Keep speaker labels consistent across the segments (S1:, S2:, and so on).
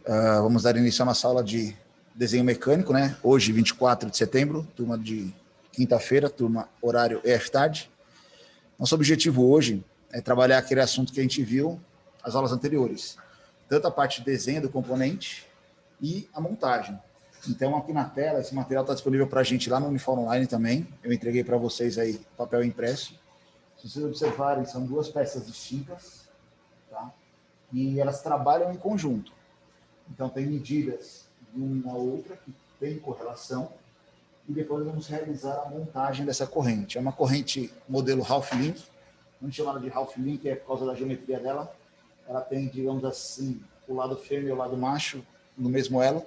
S1: Vamos dar início à nossa aula de desenho mecânico, né? Hoje, 24 de setembro, turma de quinta-feira, turma horário EF-tarde. Nosso objetivo hoje é trabalhar aquele assunto que a gente viu nas aulas anteriores, tanto a parte de desenho do componente e a montagem. Então, aqui na tela, esse material está disponível para a gente lá no Uniform Online também. Eu entreguei para vocês aí papel impresso. Se vocês observarem, são duas peças distintas, tá? E elas trabalham em conjunto. Então, tem medidas de uma a outra que tem correlação e depois vamos realizar a montagem dessa corrente. É uma corrente modelo Half-Link, vamos chamar ela de Half-Link por causa da geometria dela. Ela tem, digamos assim, o lado fêmea e o lado macho no mesmo elo.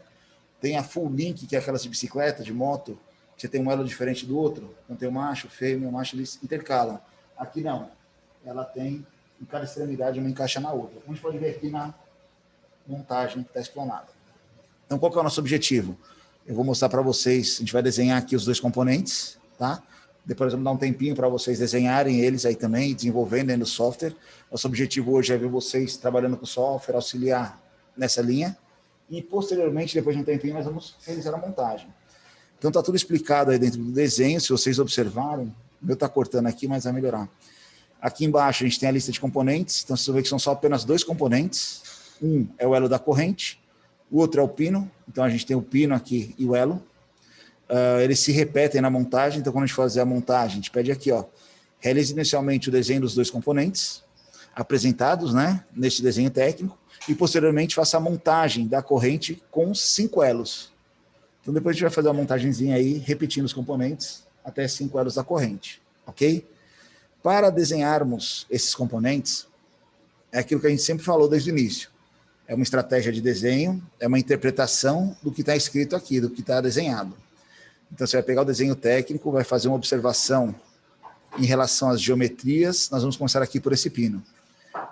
S1: Tem a Full Link, que é aquelas de bicicleta, de moto, que você tem um elo diferente do outro. Então tem o macho, o fêmea, o macho, eles intercalam. Aqui não. Ela tem, em cada extremidade, uma encaixa na outra. Como a gente pode ver aqui na montagem que está explanada. Então, qual que é o nosso objetivo? Eu vou mostrar para vocês, a gente vai desenhar aqui os dois componentes, tá? Depois vamos dar um tempinho para vocês desenharem eles aí também, desenvolvendo dentro do software. Nosso objetivo hoje é ver vocês trabalhando com o software, auxiliar nessa linha. E, posteriormente, depois de um tempinho, nós vamos realizar a montagem. Então, está tudo explicado aí dentro do desenho. Se vocês observarem, o meu está cortando aqui, mas vai melhorar. Aqui embaixo, a gente tem a lista de componentes. Então, vocês vão ver que são só apenas dois componentes. Um é o elo da corrente, o outro é o pino. Então, a gente tem o pino aqui e o elo. Eles se repetem na montagem. Então, quando a gente fazer a montagem, a gente pede aqui, ó, realize inicialmente o desenho dos dois componentes apresentados, né, neste desenho técnico, e posteriormente faça a montagem da corrente com 5 elos. Então, depois a gente vai fazer uma montagenzinha aí, repetindo os componentes até 5 elos da corrente, ok? Para desenharmos esses componentes, é aquilo que a gente sempre falou desde o início. É uma estratégia de desenho, é uma interpretação do que está escrito aqui, do que está desenhado. Então, você vai pegar o desenho técnico, vai fazer uma observação em relação às geometrias. Nós vamos começar aqui por esse pino.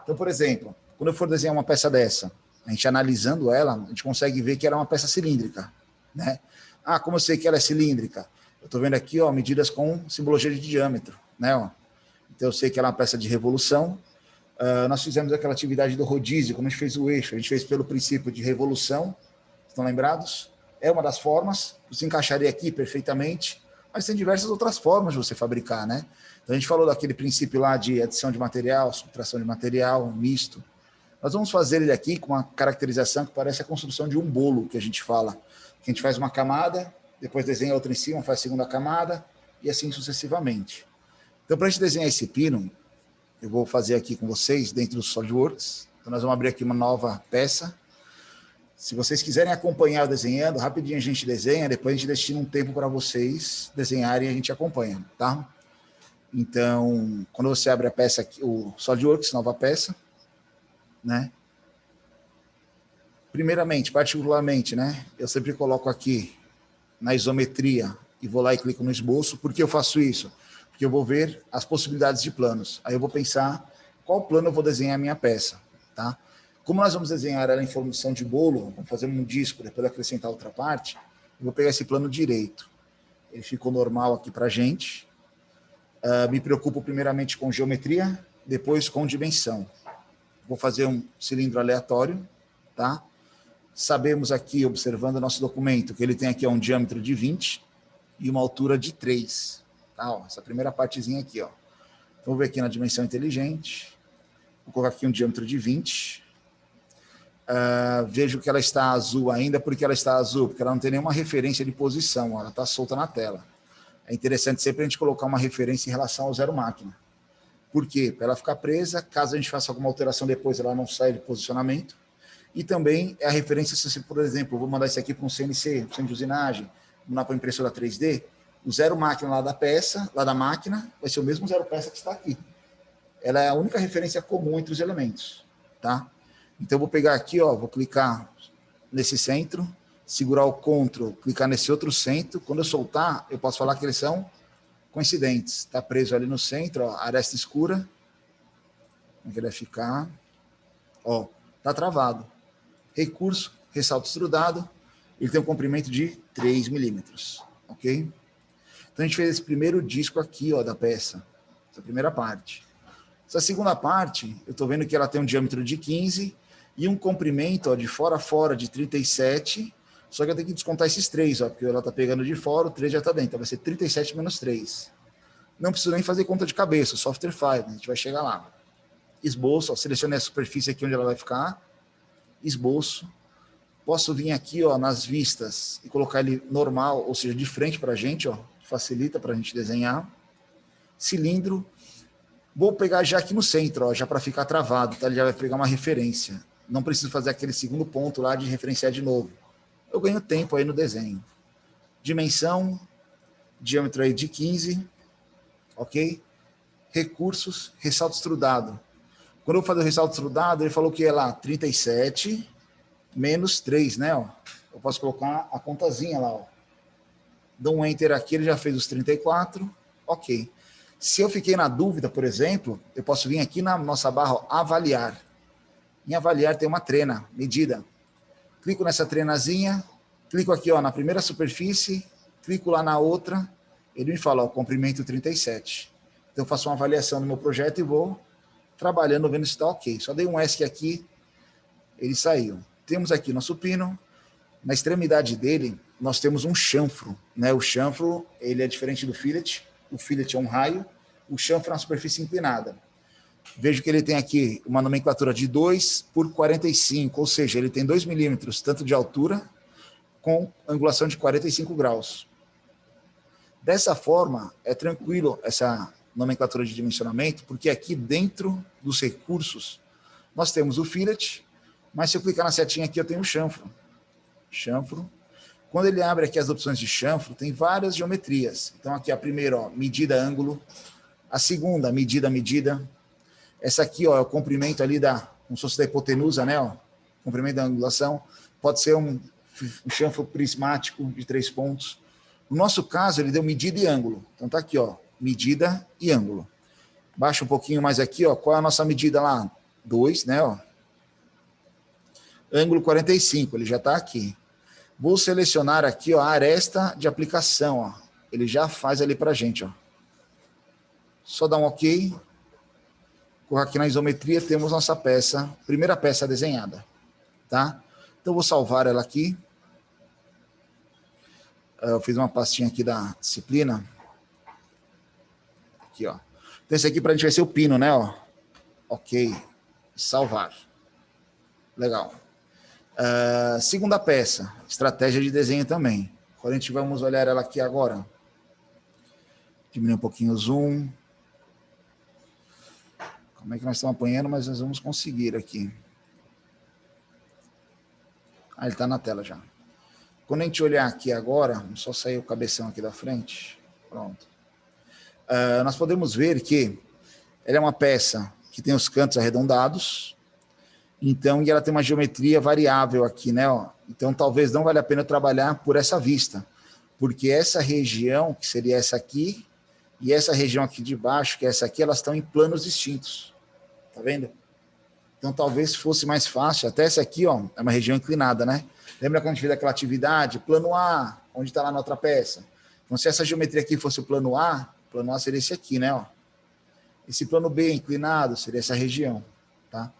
S1: Então, por exemplo, quando eu for desenhar uma peça dessa, a gente analisando ela, a gente consegue ver que ela é uma peça cilíndrica, né? Ah, como eu sei que ela é cilíndrica? Eu estou vendo aqui, ó, medidas com simbologia de diâmetro, né? Ó. Então, eu sei que ela é uma peça de revolução. Nós fizemos aquela atividade do rodízio, como a gente fez o eixo, a gente fez pelo princípio de revolução, estão lembrados? É uma das formas, você encaixaria aqui perfeitamente, mas tem diversas outras formas de você fabricar, né? Então, a gente falou daquele princípio lá de adição de material, subtração de material, misto. Nós vamos fazer ele aqui com uma caracterização que parece a construção de um bolo, que a gente fala. Que a gente faz uma camada, depois desenha outra em cima, faz a segunda camada, e assim sucessivamente. Então, para a gente desenhar esse pino, eu vou fazer aqui com vocês dentro do SolidWorks. Então, nós vamos abrir aqui uma nova peça. Se vocês quiserem acompanhar desenhando, rapidinho a gente desenha, depois a gente destina um tempo para vocês desenharem e a gente acompanha, tá? Então, quando você abre a peça aqui, o SolidWorks, nova peça, né? Primeiramente, particularmente, né? Eu sempre coloco aqui na isometria e vou lá e clico no esboço. Por que eu faço isso? Porque eu vou ver as possibilidades de planos. Aí eu vou pensar qual plano eu vou desenhar a minha peça, tá? Como nós vamos desenhar ela em formação de bolo, vamos fazer um disco, depois acrescentar outra parte, eu vou pegar esse plano direito. Ele ficou normal aqui para a gente. Me preocupo primeiramente com geometria, depois com dimensão. Vou fazer um cilindro aleatório, tá? Sabemos aqui, observando o nosso documento, que ele tem aqui um diâmetro de 20 e uma altura de 3. Tá? Ó, essa primeira partezinha aqui, ó. Vou ver aqui na dimensão inteligente. Vou colocar aqui um diâmetro de 20. Vejo que ela está azul ainda. Por que ela está azul? Porque ela não tem nenhuma referência de posição, ó, ela está solta na tela. É interessante sempre a gente colocar uma referência em relação ao zero máquina. Por quê? Para ela ficar presa, caso a gente faça alguma alteração depois, ela não sai de posicionamento. E também é a referência, se, por exemplo, eu vou mandar isso aqui para um CNC, um centro de usinagem, mandar para a impressora 3D, o zero máquina lá da peça, lá da máquina, vai ser o mesmo zero peça que está aqui. Ela é a única referência comum entre os elementos, tá? Então, eu vou pegar aqui, ó, vou clicar nesse centro, segurar o Ctrl, clicar nesse outro centro. Quando eu soltar, eu posso falar que eles são coincidentes. Está preso ali no centro, ó, aresta escura. Como é que ele vai ficar? Ó, está travado. Recurso, ressalto extrudado. Ele tem um comprimento de 3 milímetros, ok? Então, a gente fez esse primeiro disco aqui, ó, da peça. Essa primeira parte. Essa segunda parte, eu estou vendo que ela tem um diâmetro de 15 E um comprimento, ó, de fora a fora de 37, só que eu tenho que descontar esses 3, ó, porque ela está pegando de fora, o 3 já está dentro, então vai ser 37 menos 3. Não preciso nem fazer conta de cabeça, o software faz, a gente vai chegar lá. Esboço, ó, selecionei a superfície aqui onde ela vai ficar, esboço. Posso vir aqui, ó, nas vistas e colocar ele normal, ou seja, de frente para a gente, ó, facilita para a gente desenhar. Cilindro, vou pegar já aqui no centro, ó, já para ficar travado, tá? Ele já vai pegar uma referência. Não preciso fazer aquele segundo ponto lá de referenciar de novo. Eu ganho tempo aí no desenho. Dimensão, diâmetro aí de 15, ok? Recursos, ressalto extrudado. Quando eu vou fazer o ressalto extrudado, ele falou que é lá 37 menos 3, né? Ó. Eu posso colocar a contazinha lá, ó. Dou um enter aqui, ele já fez os 34, ok. Se eu fiquei na dúvida, por exemplo, eu posso vir aqui na nossa barra, ó, avaliar. Em avaliar tem uma trena, medida. Clico nessa trenazinha, clico aqui, ó, na primeira superfície, clico lá na outra, ele me fala, ó, comprimento 37. Então eu faço uma avaliação do meu projeto e vou trabalhando, vendo se está ok. Só dei um ESC aqui, ele saiu. Temos aqui nosso pino, na extremidade dele nós temos um chanfro, né? O chanfro, ele é diferente do fillet, o fillet é um raio, o chanfro é uma superfície inclinada. Vejo que ele tem aqui uma nomenclatura de 2 por 45, ou seja, ele tem 2 milímetros tanto de altura com angulação de 45 graus. Dessa forma, é tranquilo essa nomenclatura de dimensionamento, porque aqui dentro dos recursos nós temos o fillet, mas se eu clicar na setinha aqui eu tenho o chanfro. Chanfro. Quando ele abre aqui as opções de chanfro, tem várias geometrias. Então aqui a primeira, ó, medida, ângulo. A segunda, medida, medida. Essa aqui, ó, é o comprimento ali como se fosse da hipotenusa, né? Ó, comprimento da angulação. Pode ser um chanfro prismático de 3 pontos. No nosso caso, ele deu medida e ângulo. Então tá aqui, ó, medida e ângulo. Baixa um pouquinho mais aqui, ó, qual é a nossa medida lá? 2, né? Ó. Ângulo 45, ele já está aqui. Vou selecionar aqui, ó, a aresta de aplicação, ó. Ele já faz ali para a gente, ó. Só dar um ok. Correr aqui na isometria, temos nossa peça, primeira peça desenhada, tá? Então vou salvar ela aqui. Eu fiz uma pastinha aqui da disciplina. Aqui, ó. Então esse aqui para a gente vai ser o pino, né, ó. Ok. Salvar. Legal. Segunda peça, estratégia de desenho também. Agora a gente vamos olhar ela aqui agora. Diminuir um pouquinho o zoom. Como é que nós estamos apanhando, mas nós vamos conseguir aqui. Ah, ele está na tela já. Quando a gente olhar aqui agora, vamos só sair o cabeção aqui da frente. Pronto. Nós podemos ver que ela é uma peça que tem os cantos arredondados. Então, e ela tem uma geometria variável aqui, né? Ó. Então, talvez não valha a pena trabalhar por essa vista, porque essa região, que seria essa aqui, e essa região aqui de baixo, que é essa aqui, elas estão em planos distintos. Tá vendo? Então, talvez fosse mais fácil. Até essa aqui, ó, é uma região inclinada, né? Lembra quando a gente fez aquela atividade? Plano A, onde está lá na outra peça. Então, se essa geometria aqui fosse o plano A seria esse aqui, né? Ó. Esse plano B inclinado seria essa região, tá?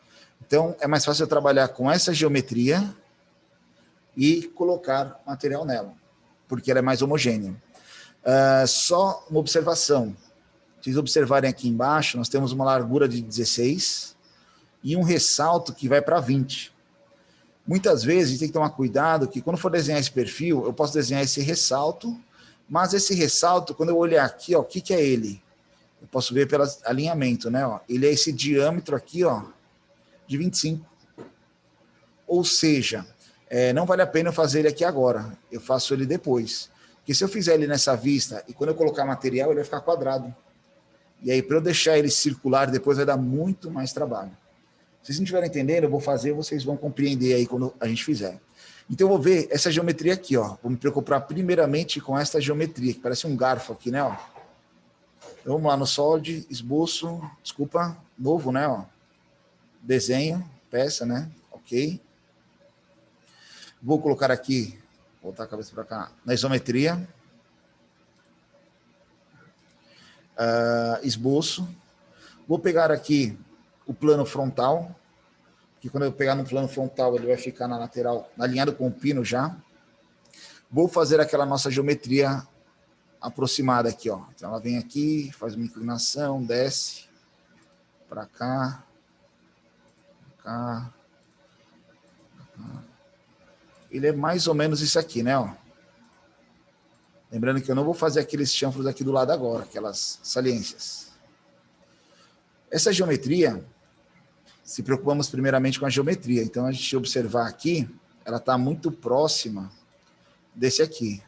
S1: Então, é mais fácil eu trabalhar com essa geometria e colocar material nela, porque ela é mais homogênea. Só uma observação. Se vocês observarem aqui embaixo, nós temos uma largura de 16 e um ressalto que vai para 20. Muitas vezes, a gente tem que tomar cuidado que quando for desenhar esse perfil, eu posso desenhar esse ressalto, mas esse ressalto, quando eu olhar aqui, ó, o que é ele? Eu posso ver pelo alinhamento, né? Ó, ele é esse diâmetro aqui, ó, de 25. Ou seja, não vale a pena eu fazer ele aqui agora. Eu faço ele depois. Porque se eu fizer ele nessa vista e quando eu colocar material, ele vai ficar quadrado. E aí, para eu deixar ele circular, depois vai dar muito mais trabalho. Se vocês não estiverem entendendo, eu vou fazer, vocês vão compreender aí quando a gente fizer. Então, eu vou ver essa geometria aqui, ó. Vou me preocupar primeiramente com esta geometria, que parece um garfo aqui, né, ó. Então, vamos lá no Solid, esboço, desculpa, novo, né, ó. Desenho, peça, né, ok. Vou colocar aqui, voltar a cabeça para cá, na isometria. Esboço. Vou pegar aqui o plano frontal, que quando eu pegar no plano frontal, ele vai ficar na lateral, alinhado com o pino já. Vou fazer aquela nossa geometria aproximada aqui, ó. Então ela vem aqui, faz uma inclinação, desce para cá, cá. Ele é mais ou menos isso aqui, né, ó. Lembrando que eu não vou fazer aqueles chanfros aqui do lado agora, aquelas saliências. Essa geometria, se preocupamos primeiramente com a geometria. Então, a gente observar aqui, ela está muito próxima desse aqui.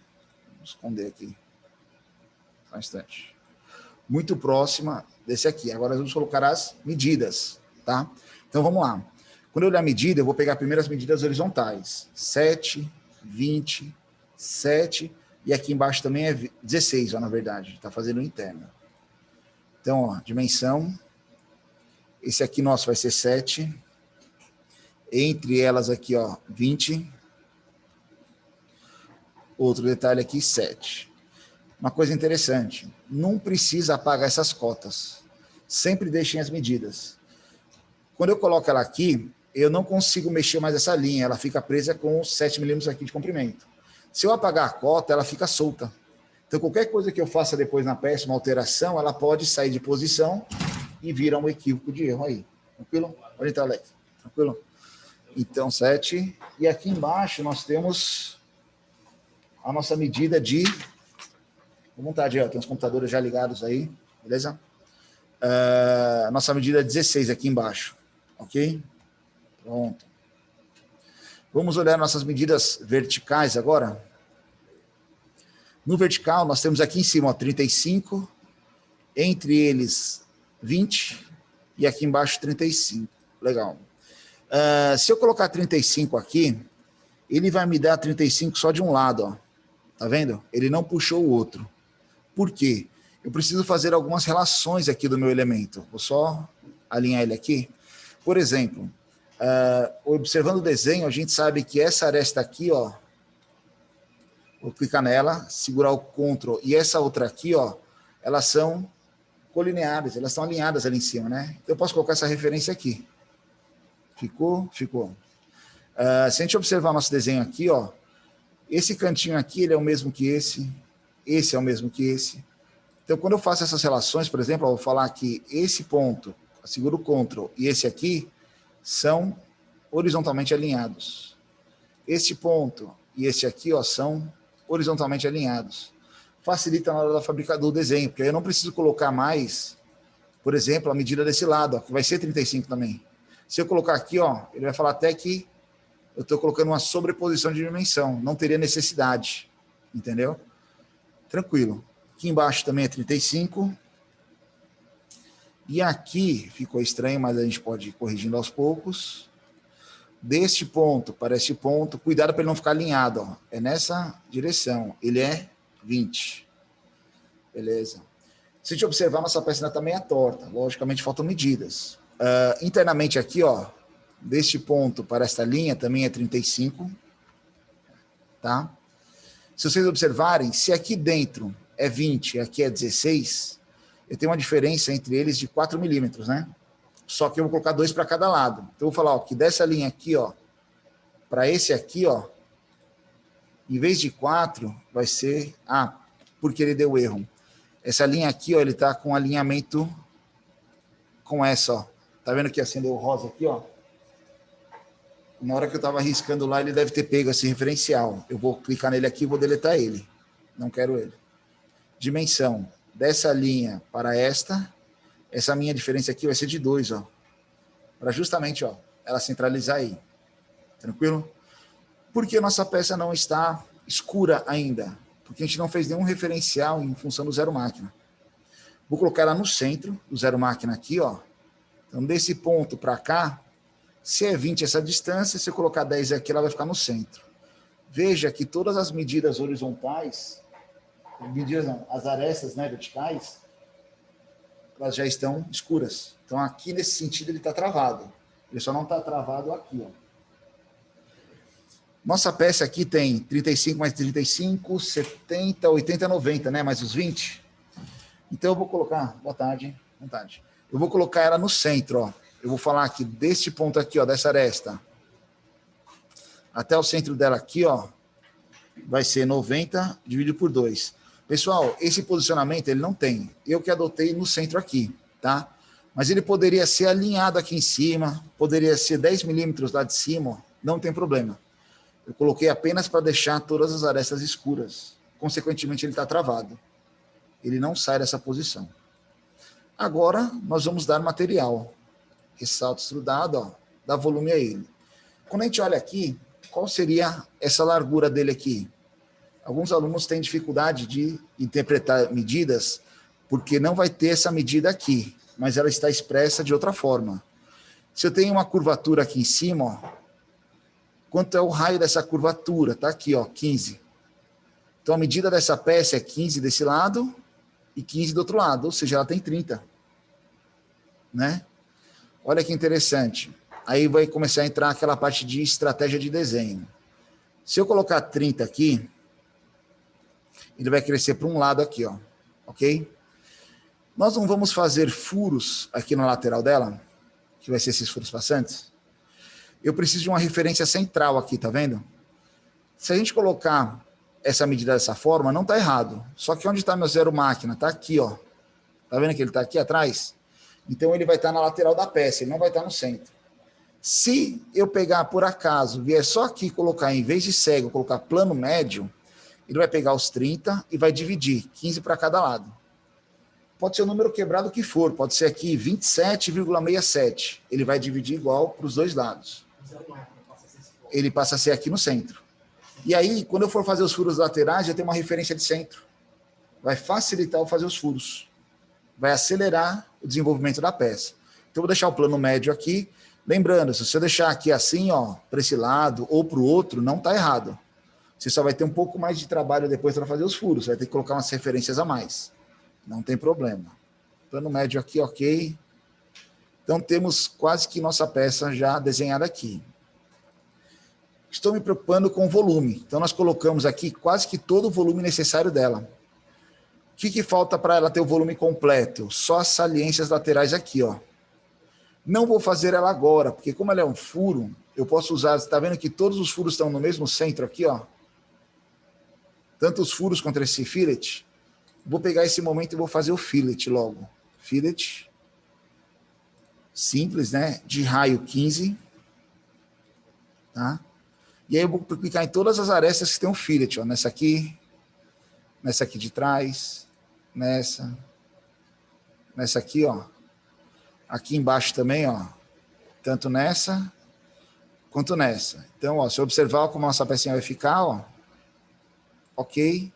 S1: Vou esconder aqui. Só um instante. Muito próxima desse aqui. Agora, vamos colocar as medidas, tá? Então, vamos lá. Quando eu olhar a medida, eu vou pegar primeiro as medidas horizontais. 7, 20, 7... E aqui embaixo também é 16, ó, na verdade. Está fazendo interno. Então, ó, dimensão. Esse aqui nosso vai ser 7. Entre elas aqui, ó, 20. Outro detalhe aqui, 7. Uma coisa interessante. Não precisa apagar essas cotas. Sempre deixem as medidas. Quando eu coloco ela aqui, eu não consigo mexer mais essa linha. Ela fica presa com 7 milímetros aqui de comprimento. Se eu apagar a cota, ela fica solta. Então, qualquer coisa que eu faça depois na peça, uma alteração, ela pode sair de posição e virar um equívoco de erro aí. Tranquilo? Pode entrar, Alex. Tranquilo? Então, 7. E aqui embaixo nós temos a nossa medida de... Com vontade, ó, tem os computadores já ligados aí, beleza? Nossa medida é 16 aqui embaixo, ok? Pronto. Vamos olhar nossas medidas verticais agora. No vertical, nós temos aqui em cima, ó, 35, entre eles 20, e aqui embaixo 35. Legal. Se eu colocar 35 aqui, ele vai me dar 35 só de um lado, ó. Tá vendo? Ele não puxou o outro. Por quê? Eu preciso fazer algumas relações aqui do meu elemento. Vou só alinhar ele aqui. Por exemplo... observando o desenho, a gente sabe que essa aresta aqui, ó, vou clicar nela, segurar o Ctrl, e essa outra aqui, ó, elas são colineares, elas estão alinhadas ali em cima, né? Então eu posso colocar essa referência aqui. Ficou? Ficou. Se a gente observar nosso desenho aqui, ó, esse cantinho aqui, ele é o mesmo que esse é o mesmo que esse. Então quando eu faço essas relações, por exemplo, eu vou falar que esse ponto, seguro o Ctrl, e esse aqui, são horizontalmente alinhados. Este ponto e este aqui, ó, são horizontalmente alinhados. Facilita na hora da fabricação do desenho, porque aí eu não preciso colocar mais, por exemplo, a medida desse lado, ó, que vai ser 35 também. Se eu colocar aqui, ó, ele vai falar até que eu estou colocando uma sobreposição de dimensão, não teria necessidade, entendeu? Tranquilo. Aqui embaixo também é 35. E aqui ficou estranho, mas a gente pode ir corrigindo aos poucos. Deste ponto para este ponto, cuidado para ele não ficar alinhado, ó. É nessa direção, ele é 20. Beleza. Se a gente observar, nossa peça ainda também é torta. Logicamente, faltam medidas. Internamente aqui, ó, deste ponto para esta linha também é 35. Tá? Se vocês observarem, se aqui dentro é 20 e aqui é 16, eu tenho uma diferença entre eles de 4 milímetros, né? Só que eu vou colocar 2 para cada lado. Então, eu vou falar, ó, que dessa linha aqui, ó, para esse aqui, ó, em vez de 4, vai ser... porque ele deu erro. Essa linha aqui, ó, ele tá com alinhamento com essa, ó. Tá vendo que acendeu o rosa aqui, ó? Na hora que eu estava riscando lá, ele deve ter pego esse referencial. Eu vou clicar nele aqui e vou deletar ele. Não quero ele. Dimensão. Dessa linha para essa minha diferença aqui vai ser de 2, ó. Para justamente, ó, ela centralizar aí. Tranquilo? Porque a nossa peça não está escura ainda. Porque a gente não fez nenhum referencial em função do zero máquina. Vou colocar ela no centro do zero máquina aqui, ó. Então, desse ponto para cá, se é 20 essa distância, se eu colocar 10 aqui, ela vai ficar no centro. Veja que todas as medidas horizontais, medidas não, as arestas, né, verticais, elas já estão escuras. Então, aqui nesse sentido, ele está travado. Ele só não está travado aqui, ó. Nossa peça aqui tem 35 mais 35, 70, 80, 90, né? Mais os 20. Então, eu vou colocar... Boa tarde. Vontade. Eu vou colocar ela no centro, ó. eu vou falar aqui deste ponto aqui, ó, dessa aresta, até o centro dela aqui, ó, vai ser 90 dividido por 2. Pessoal, esse posicionamento ele não tem. Eu que adotei no centro aqui, tá? Mas ele poderia ser alinhado aqui em cima, poderia ser 10 milímetros lá de cima, ó, não tem problema. Eu coloquei apenas para deixar todas as arestas escuras. Consequentemente, ele está travado. Ele não sai dessa posição. Agora, nós vamos dar material. Ressalto estrudado, ó, dá volume a ele. Quando a gente olha aqui, qual seria essa largura dele aqui? Alguns alunos têm dificuldade de interpretar medidas, porque não vai ter essa medida aqui, mas ela está expressa de outra forma. Se eu tenho uma curvatura aqui em cima, ó, quanto é o raio dessa curvatura? Está aqui, ó, 15. Então, a medida dessa peça é 15 desse lado e 15 do outro lado, ou seja, ela tem 30. Né? Olha que interessante. Aí vai começar a entrar aquela parte de estratégia de desenho. Se eu colocar 30 aqui, ele vai crescer para um lado aqui, ó, ok? Nós não vamos fazer furos aqui na lateral dela, que vai ser esses furos passantes. Eu preciso de uma referência central aqui, tá vendo? Se a gente colocar essa medida dessa forma, não está errado. Só que onde está meu zero máquina? Está aqui, ó. Tá vendo que ele está aqui atrás? Então ele vai estar na lateral da peça, ele não vai estar no centro. Se eu pegar por acaso, vier só aqui colocar, em vez de cego, colocar plano médio, ele vai pegar os 30 e vai dividir 15 para cada lado. Pode ser o número quebrado que for, pode ser aqui 27,67. Ele vai dividir igual para os dois lados. Ele passa a ser aqui no centro. E aí, quando eu for fazer os furos laterais, já tem uma referência de centro. Vai facilitar eu fazer os furos. Vai acelerar o desenvolvimento da peça. Então, eu vou deixar o plano médio aqui. Lembrando, se você deixar aqui assim, ó, para esse lado ou para o outro, não está errado. Você só vai ter um pouco mais de trabalho depois para fazer os furos. Você vai ter que colocar umas referências a mais. Não tem problema. Plano médio aqui, ok. Então, temos quase que nossa peça já desenhada aqui. Estou me preocupando com o volume. Então, nós colocamos aqui quase que todo o volume necessário dela. O que falta para ela ter o volume completo? Só as saliências laterais aqui, ó. Não vou fazer ela agora, porque como ela é um furo, eu posso usar... Você está vendo que todos os furos estão no mesmo centro aqui, ó? Tanto os furos quanto esse fillet. Vou pegar esse momento e vou fazer o fillet logo. Fillet. Simples, né? De raio 15. Tá? E aí eu vou clicar em todas as arestas que tem um fillet, ó. Nessa aqui de trás, nessa aqui, ó. Aqui embaixo também, ó. Tanto nessa quanto nessa. Então, ó, se eu observar como a nossa pecinha vai ficar, ó. Ok.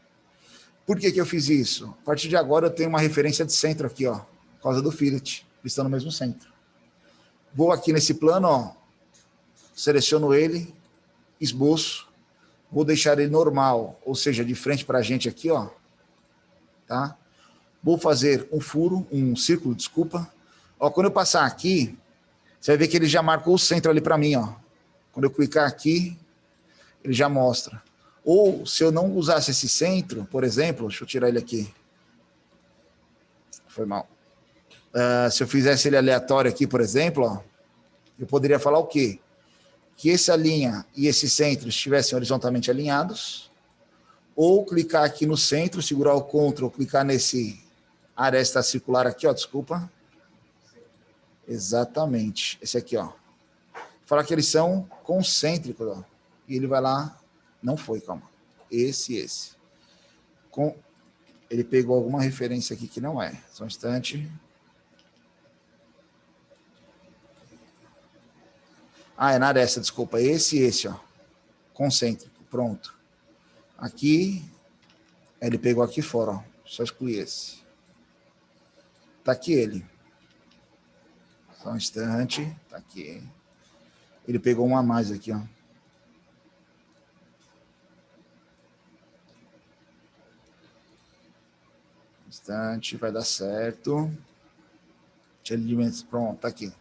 S1: Por que eu fiz isso? A partir de agora eu tenho uma referência de centro aqui, ó. Por causa do fillet. Eles estão no mesmo centro. Vou aqui nesse plano, ó. Seleciono ele. Esboço. Vou deixar ele normal, ou seja, de frente para a gente aqui, ó. Tá? Vou fazer um círculo, desculpa. Ó, quando eu passar aqui, você vai ver que ele já marcou o centro ali para mim, ó. Quando eu clicar aqui, ele já mostra. Ou, se eu não usasse esse centro, por exemplo, deixa eu tirar ele aqui. Foi mal. Se eu fizesse ele aleatório aqui, por exemplo, ó, eu poderia falar o quê? Que essa linha e esse centro estivessem horizontalmente alinhados, ou clicar aqui no centro, segurar o Ctrl, clicar nesse aresta circular aqui, ó, desculpa. Exatamente, esse aqui, ó. Falar que eles são concêntricos, ó. E ele vai lá, não foi, calma. Esse. Ele pegou alguma referência aqui que não é. Só um instante. Ah, é na aresta, desculpa. Esse, ó. Concêntrico, pronto. Aqui, ele pegou aqui fora, ó. Só excluir esse. Tá aqui ele. Só um instante. Tá aqui. Ele pegou um a mais aqui, ó. Um instante, vai dar certo. Pronto, tá aqui.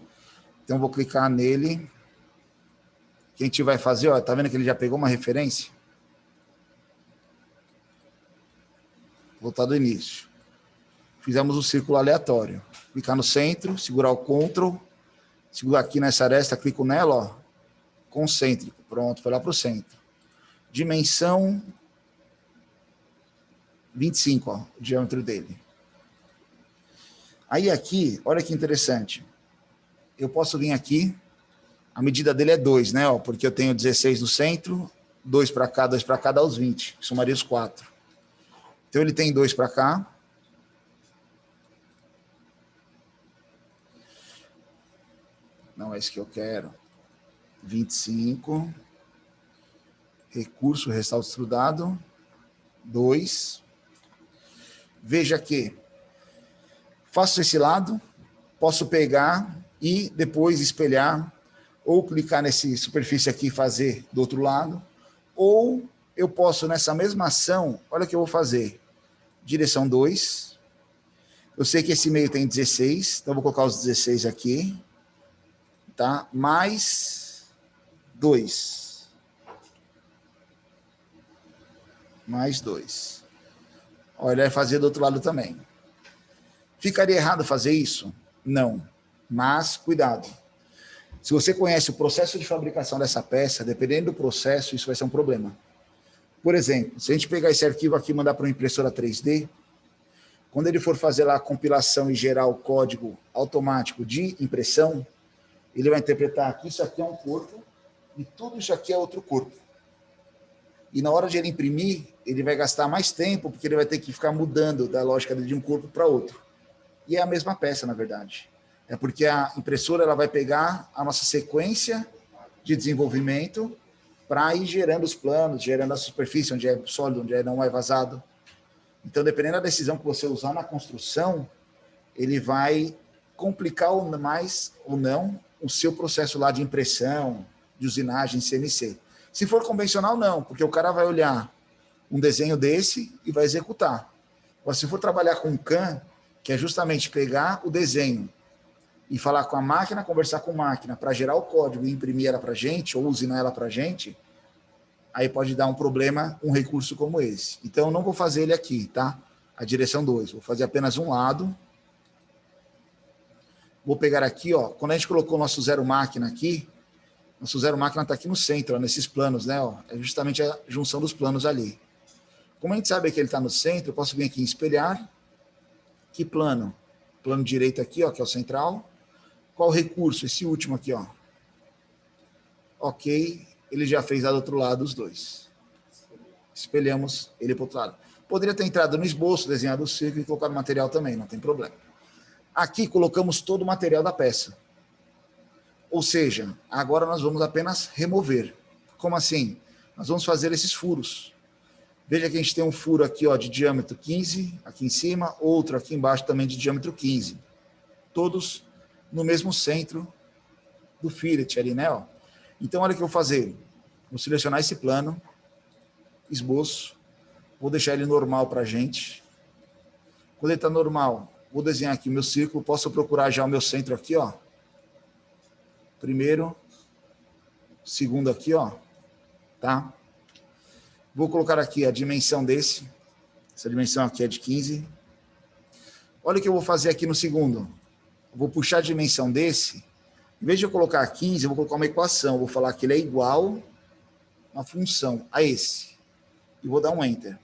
S1: Então, eu vou clicar nele. O que a gente vai fazer, ó, tá vendo que ele já pegou uma referência? Voltar do início. Fizemos um círculo aleatório. Clicar no centro, segurar o Ctrl, Seguro aqui nessa aresta, clico nela, ó, concêntrico. Pronto, foi lá para o centro. Dimensão 25, ó, o diâmetro dele. Aí aqui, olha que interessante. Eu posso vir aqui, a medida dele é 2, né? Ó, porque eu tenho 16 no centro, 2 para cá, 2 para cá, dá os 20. Somaria os 4. Então ele tem 2 para cá. Não é isso que eu quero. 25. Recurso, ressalto estudado. 2. Veja que faço esse lado, posso pegar e depois espelhar, ou clicar nessa superfície aqui e fazer do outro lado, ou eu posso, nessa mesma ação, olha o que eu vou fazer. Direção 2. Eu sei que esse meio tem 16, então eu vou colocar os 16 aqui. Tá? Mais 2. Mais 2. Olha, ele vai fazer do outro lado também. Ficaria errado fazer isso? Não. Mas, cuidado. Se você conhece o processo de fabricação dessa peça, dependendo do processo, isso vai ser um problema. Por exemplo, se a gente pegar esse arquivo aqui e mandar para uma impressora 3D, quando ele for fazer lá a compilação e gerar o código automático de impressão, ele vai interpretar que isso aqui é um corpo e tudo isso aqui é outro corpo. E na hora de ele imprimir, ele vai gastar mais tempo, porque ele vai ter que ficar mudando da lógica de um corpo para outro. E é a mesma peça, na verdade. É porque a impressora ela vai pegar a nossa sequência de desenvolvimento para ir gerando os planos, gerando a superfície, onde é sólido, onde não é vazado. Então, dependendo da decisão que você usar na construção, ele vai complicar mais ou não o seu processo lá de impressão, de usinagem, CNC. Se for convencional, não, porque o cara vai olhar um desenho desse e vai executar. Mas se for trabalhar com CAM, que é justamente pegar o desenho e falar com a máquina, conversar com a máquina para gerar o código e imprimir ela para a gente, ou usinar ela para a gente, aí pode dar um problema, um recurso como esse. Então, eu não vou fazer ele aqui, tá? A direção 2. Vou fazer apenas um lado. Vou pegar aqui, ó. Quando a gente colocou o nosso zero máquina aqui, nosso zero máquina está aqui no centro, ó, nesses planos, né? Ó, é justamente a junção dos planos ali. Como a gente sabe que ele está no centro, eu posso vir aqui em espelhar. Que plano? Plano direito aqui, ó, que é o central. Qual recurso? Esse último aqui, ó. Ok, ele já fez lá do outro lado os dois. Espelhamos ele para o outro lado. Poderia ter entrado no esboço, desenhado o círculo e colocado material também, não tem problema. Aqui colocamos todo o material da peça. Ou seja, agora nós vamos apenas remover. Como assim? Nós vamos fazer esses furos. Veja que a gente tem um furo aqui, ó, de diâmetro 15, aqui em cima, outro aqui embaixo também de diâmetro 15. Todos no mesmo centro do fillet ali, né? Ó. Então, olha o que eu vou fazer. Vou selecionar esse plano, esboço, vou deixar ele normal para a gente. Quando ele está normal, vou desenhar aqui o meu círculo, posso procurar já o meu centro aqui, ó. Primeiro, segundo aqui, ó, tá? Vou colocar aqui a dimensão desse. Essa dimensão aqui é de 15. Olha o que eu vou fazer aqui no segundo. Vou puxar a dimensão desse. Em vez de eu colocar 15, eu vou colocar uma equação. Vou falar que ele é igual a função a esse. E vou dar um Enter.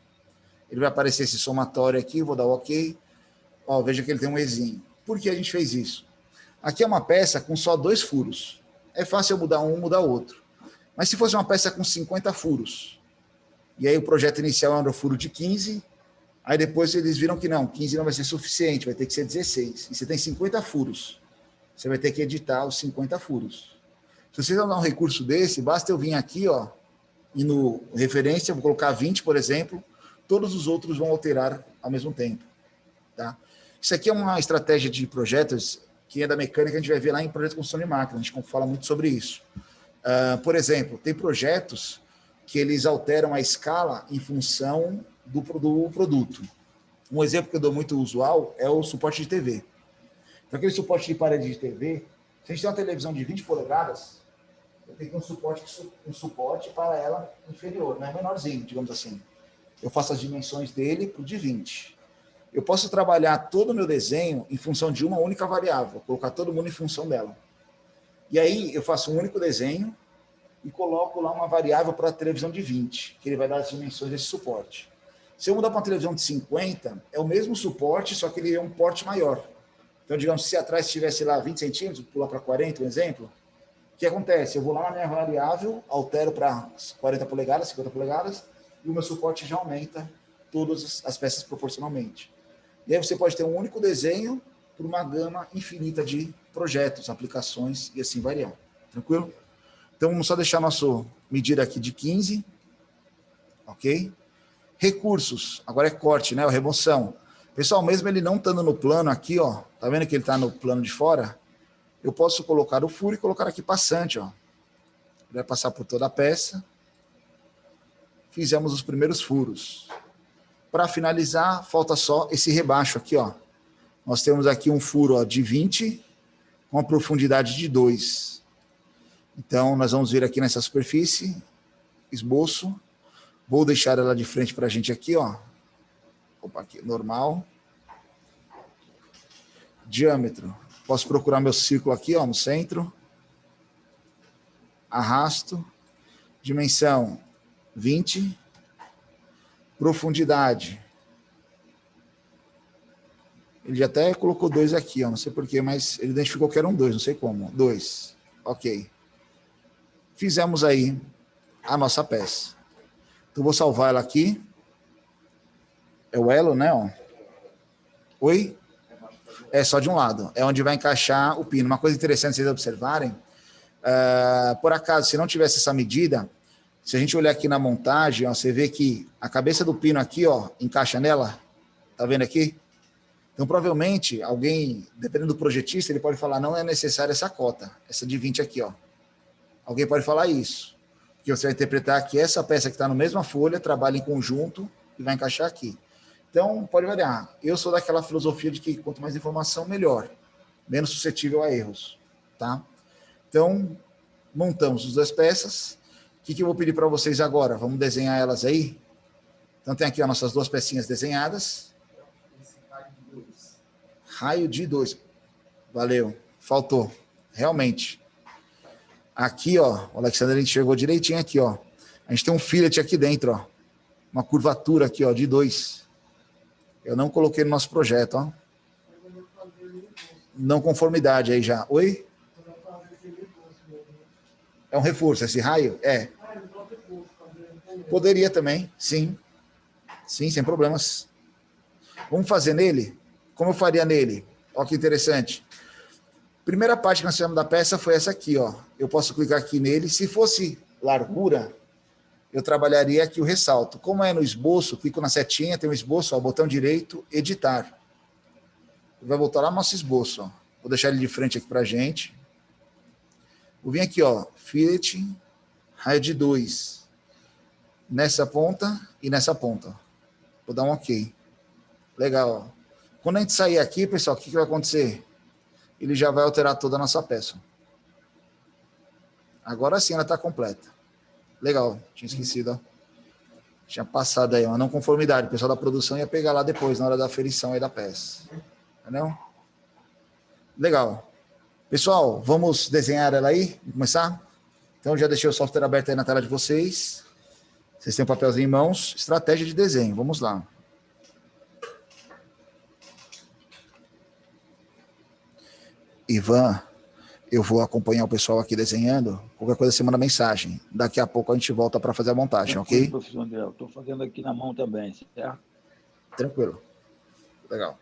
S1: Ele vai aparecer esse somatório aqui, vou dar um OK. Ó, veja que ele tem um Ezinho. Por que a gente fez isso? Aqui é uma peça com só 2 furos. É fácil eu mudar um, mudar outro. Mas se fosse uma peça com 50 furos, e aí o projeto inicial era o furo de 15, aí depois eles viram que não, 15 não vai ser suficiente, vai ter que ser 16. E você tem 50 furos. Você vai ter que editar os 50 furos. Se vocês vão dar um recurso desse, basta eu vir aqui, ó, e no referência, eu vou colocar 20, por exemplo, todos os outros vão alterar ao mesmo tempo. Tá? Isso aqui é uma estratégia de projetos que é da mecânica, a gente vai ver lá em projeto de construção de máquina, a gente fala muito sobre isso. Por exemplo, tem projetos que eles alteram a escala em função do produto. Um exemplo que eu dou muito usual é o suporte de TV. Então, aquele suporte de parede de TV, se a gente tem uma televisão de 20 polegadas, eu tenho que ter um suporte para ela inferior, né? Menorzinho, digamos assim. Eu faço as dimensões dele para o de 20. Eu posso trabalhar todo o meu desenho em função de uma única variável, colocar todo mundo em função dela. E aí eu faço um único desenho e coloco lá uma variável para a televisão de 20, que ele vai dar as dimensões desse suporte. Se eu mudar para uma televisão de 50, é o mesmo suporte, só que ele é um porte maior. Então, digamos, se atrás tivesse lá 20 centímetros, pular para 40, um exemplo, o que acontece? Eu vou lá na minha variável, altero para 40 polegadas, 50 polegadas, e o meu suporte já aumenta todas as peças proporcionalmente. E aí você pode ter um único desenho por uma gama infinita de projetos, aplicações e assim variar. Tranquilo? Então, vamos só deixar nosso medida aqui de 15, ok? Recursos, agora é corte, né? Remoção. Pessoal, mesmo ele não estando no plano aqui, ó, tá vendo que ele está no plano de fora? Eu posso colocar o furo e colocar aqui passante, ó. Ele vai passar por toda a peça. Fizemos os primeiros furos. Para finalizar, falta só esse rebaixo aqui, ó. Nós temos aqui um furo, ó, de 20 com a profundidade de 2. Então, nós vamos vir aqui nessa superfície, esboço. Vou deixar ela de frente para a gente aqui, ó. Opa, aqui, normal. Diâmetro. Posso procurar meu círculo aqui, ó, no centro. Arrasto. Dimensão 20. Profundidade. Ele até colocou 2 aqui, ó, não sei porquê, mas ele identificou que eram 2, não sei como. 2. Ok. Fizemos aí a nossa peça. Então, vou salvar ela aqui. É o elo, né? Ó. Oi? É só de um lado. É onde vai encaixar o pino. Uma coisa interessante vocês observarem, por acaso, se não tivesse essa medida, se a gente olhar aqui na montagem, ó, você vê que a cabeça do pino aqui, ó, encaixa nela. Tá vendo aqui? Então, provavelmente, alguém, dependendo do projetista, ele pode falar, não é necessária essa cota, essa de 20 aqui, ó. Alguém pode falar isso. Porque você vai interpretar que essa peça que está na mesma folha trabalha em conjunto e vai encaixar aqui. Então, pode variar. Eu sou daquela filosofia de que quanto mais informação, melhor. Menos suscetível a erros. Tá? Então, montamos as duas peças. O que eu vou pedir para vocês agora? Vamos desenhar elas aí? Então, tem aqui as nossas duas pecinhas desenhadas. Raio de 2. Valeu. Faltou. Realmente. Aqui, ó, o Alexandre enxergou direitinho aqui, ó. A gente tem um fillet aqui dentro, ó. Uma curvatura aqui, ó, de 2. Eu não coloquei no nosso projeto, ó. Não conformidade aí já. Oi? É um reforço esse raio? É. Poderia também, sim. Sim, sem problemas. Vamos fazer nele? Como eu faria nele? Olha que interessante. Primeira parte que nós fizemos da peça foi essa aqui, ó. Eu posso clicar aqui nele. Se fosse largura, eu trabalharia aqui o ressalto. Como é no esboço, clico na setinha, tem um esboço, ó, botão direito, editar. Ele vai voltar lá no nosso esboço, ó. Vou deixar ele de frente aqui pra gente. Vou vir aqui, ó, fillet, raio de 2. Nessa ponta e nessa ponta. Vou dar um OK. Legal, ó. Quando a gente sair aqui, pessoal, o que vai acontecer? Ele já vai alterar toda a nossa peça. Agora sim ela está completa. Legal, tinha esquecido, ó. Tinha passado aí uma não conformidade. O pessoal da produção ia pegar lá depois, na hora da aferição aí da peça. Entendeu? Legal. Pessoal, vamos desenhar ela aí? Vamos começar? Então, já deixei o software aberto aí na tela de vocês. Vocês têm um papelzinho em mãos. Estratégia de desenho. Vamos lá. Ivan, eu vou acompanhar o pessoal aqui desenhando. Qualquer coisa você manda mensagem. Daqui a pouco a gente volta para fazer a montagem, ok?
S2: Professor André, eu estou fazendo aqui na mão também, certo?
S1: Tranquilo. Legal.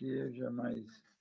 S2: aqui já mais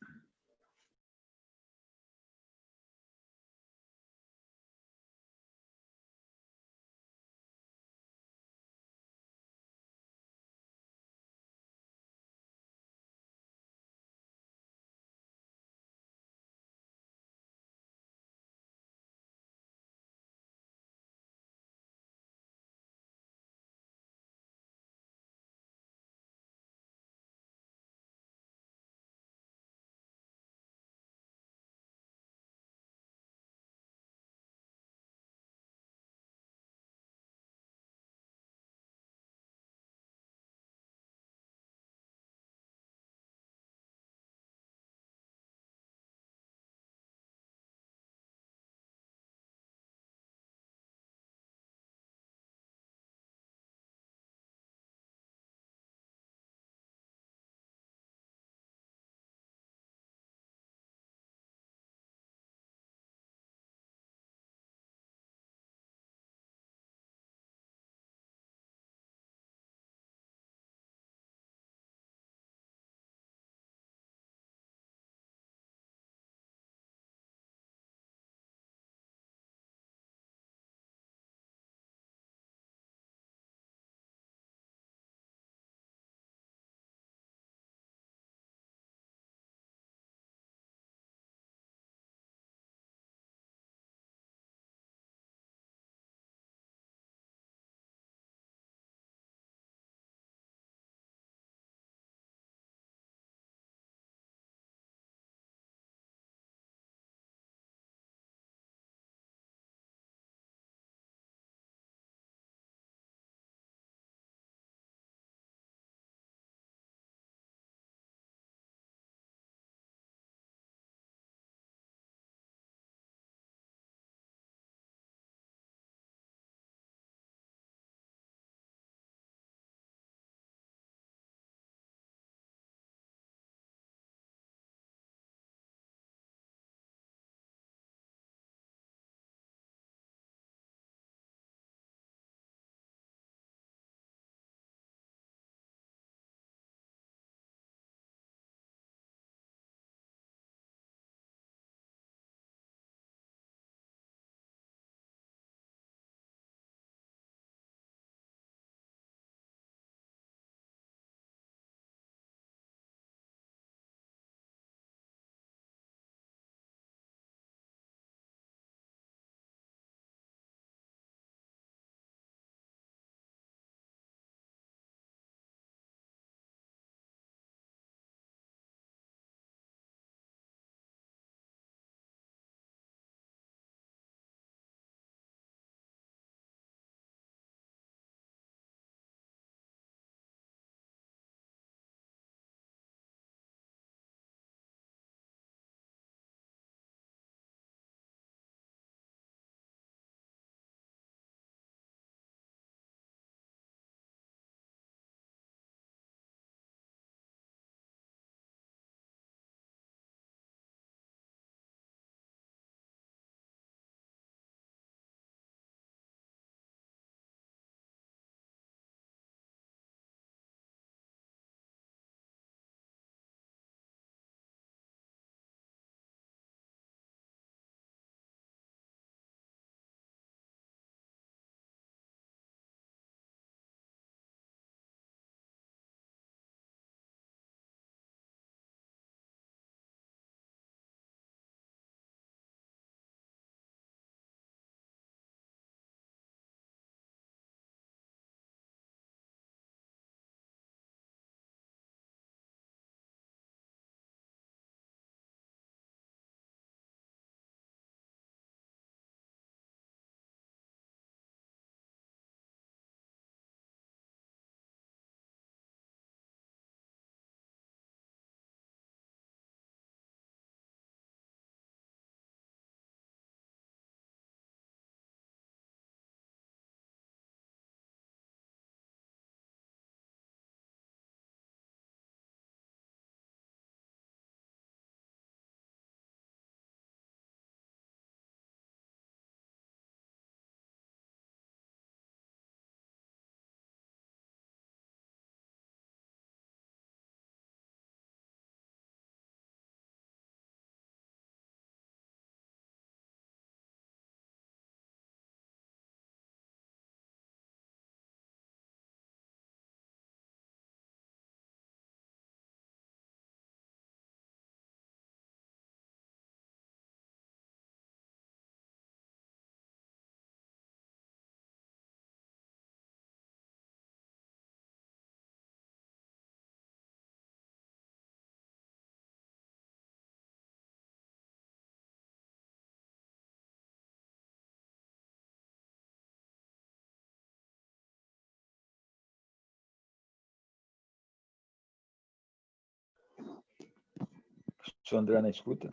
S2: Seu André na escuta?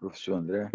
S2: professor André.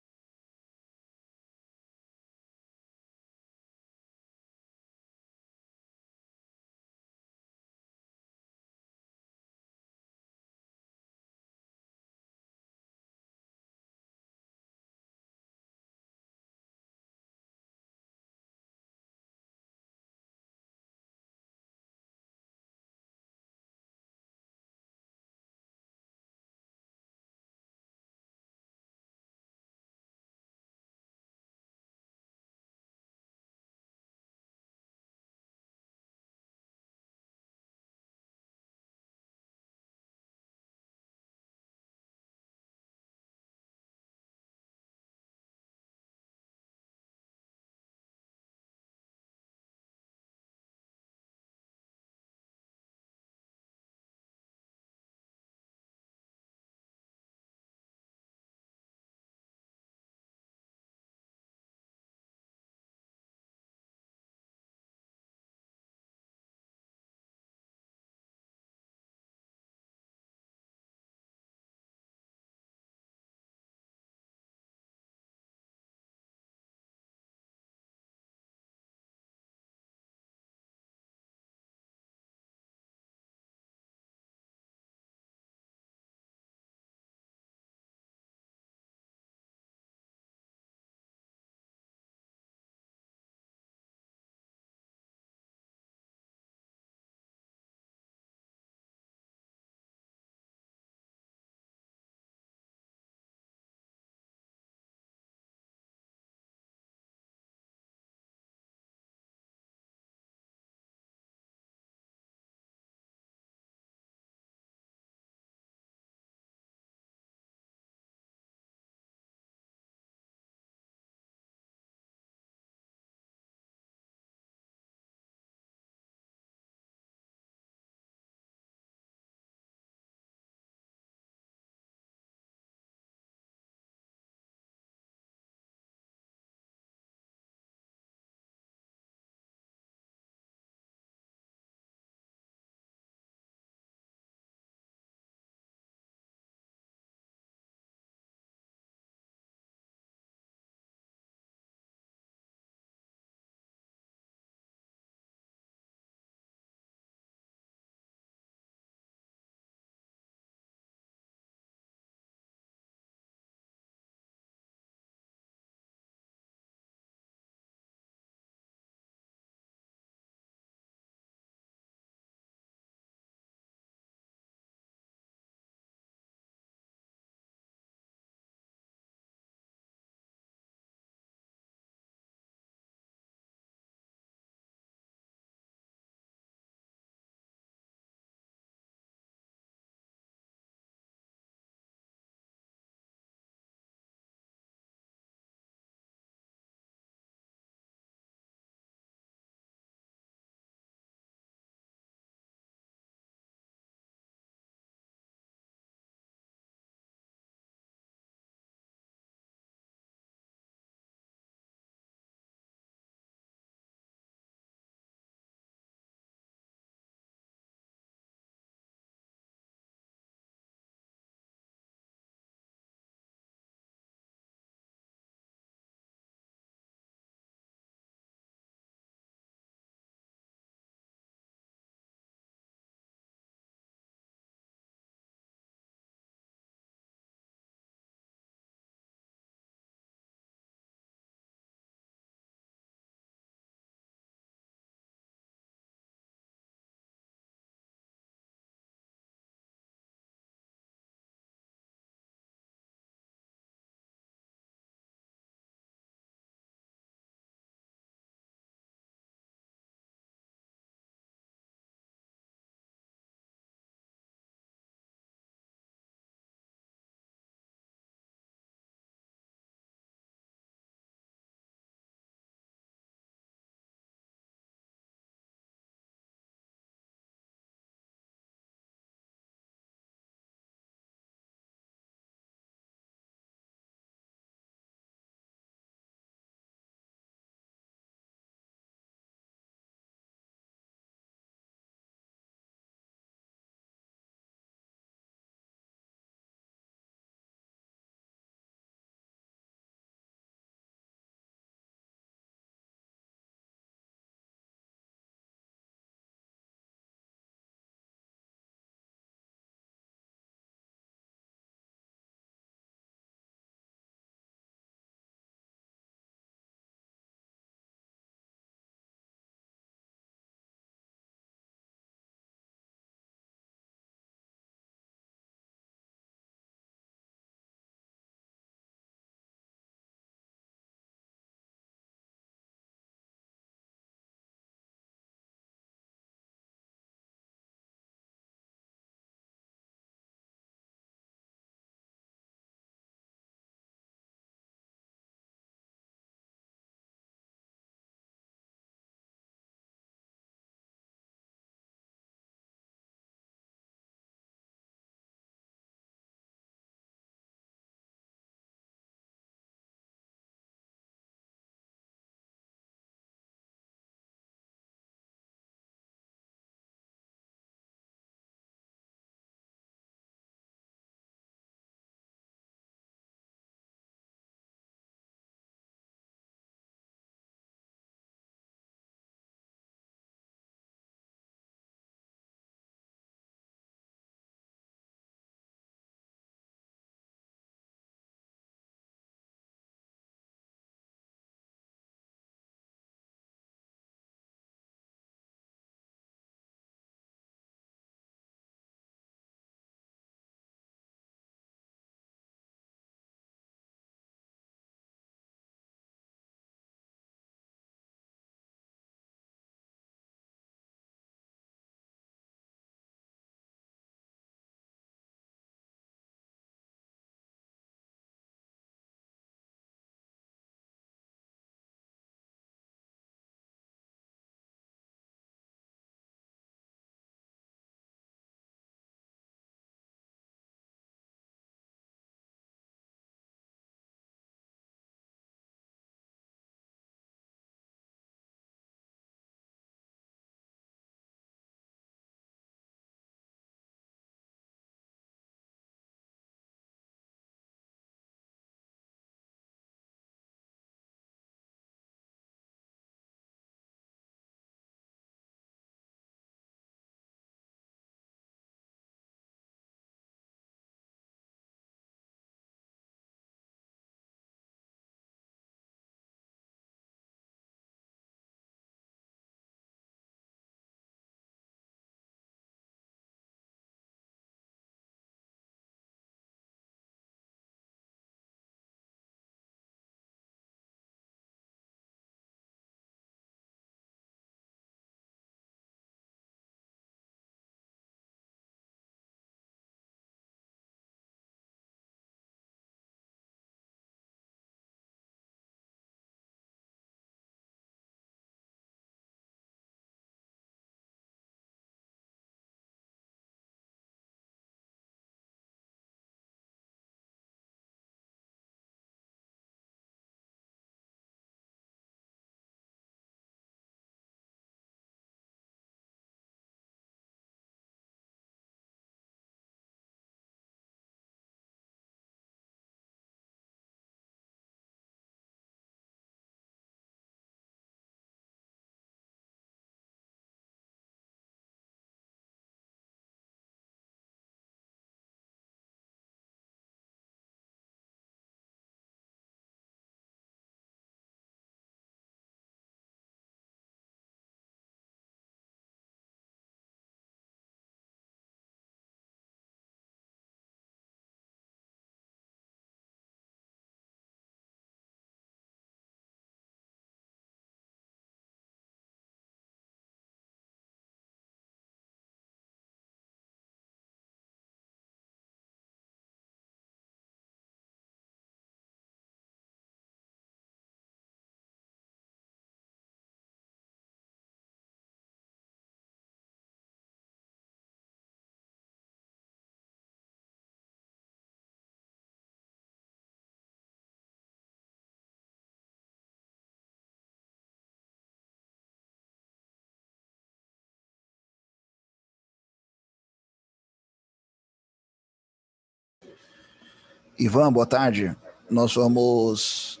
S1: Ivan, boa tarde. Nós vamos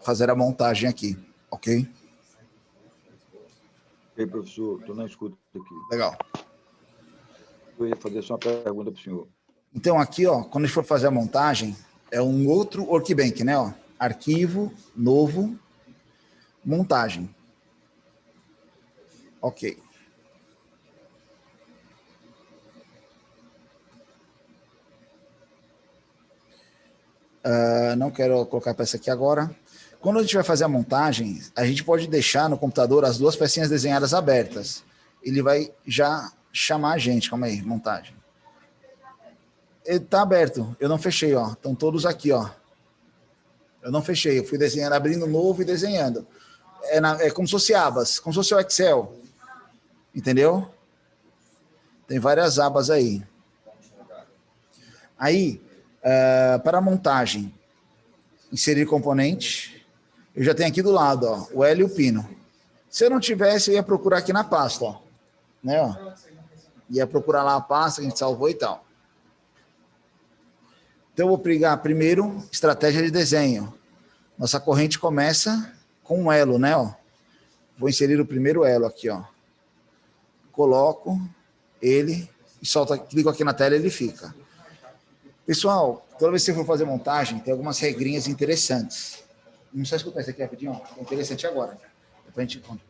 S1: fazer a montagem aqui, ok?
S2: Ei, professor, estou na escuta aqui.
S1: Legal.
S2: Eu ia fazer só uma pergunta para o senhor.
S1: Então aqui, ó, quando a gente for fazer a montagem, é um outro workbench, né? Ó, arquivo, novo, montagem. Ok. Não quero colocar a peça aqui agora. Quando a gente vai fazer a montagem, a gente pode deixar no computador as duas pecinhas desenhadas abertas. Ele vai já chamar a gente. Calma aí, montagem. Ele tá aberto, eu não fechei, ó. Estão todos aqui, ó. Eu não fechei, eu fui desenhando, abrindo novo e desenhando. É como se fosse abas, como se fosse o Excel. Entendeu? Tem várias abas aí. Aí, para a montagem, inserir componente, eu já tenho aqui do lado, ó, o L e o pino. Se eu não tivesse, eu ia procurar aqui na pasta, ó. Né, ó. Ia procurar lá a pasta que a gente salvou e tal. Então, eu vou pegar primeiro estratégia de desenho. Nossa corrente começa com um elo, né? Ó. Vou inserir o primeiro elo aqui, ó. Coloco ele e solto, clico aqui na tela e ele fica. Pessoal, toda vez que você for fazer montagem, tem algumas regrinhas interessantes. Não sei escutar isso aqui rapidinho, ó. É interessante agora. Depois a gente conta.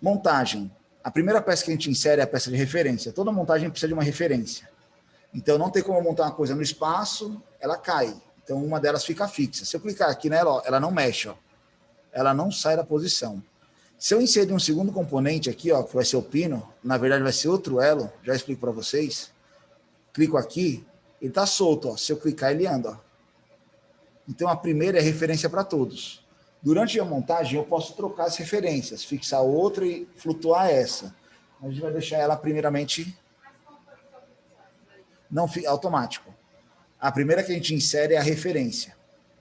S1: Montagem. A primeira peça que a gente insere é a peça de referência. Toda montagem precisa de uma referência. Então, não tem como montar uma coisa no espaço, ela cai. Então, uma delas fica fixa. Se eu clicar aqui nela, ó, ela não mexe, ó. Ela não sai da posição. Se eu inserir um segundo componente aqui, ó, que vai ser o pino, na verdade vai ser outro elo, já explico para vocês. Clico aqui, ele está solto, ó. Se eu clicar, ele anda, ó. Então, a primeira é referência para todos. Durante a montagem, eu posso trocar as referências, fixar outra e flutuar essa. A gente vai deixar ela primeiramente não automático. A primeira que a gente insere é a referência.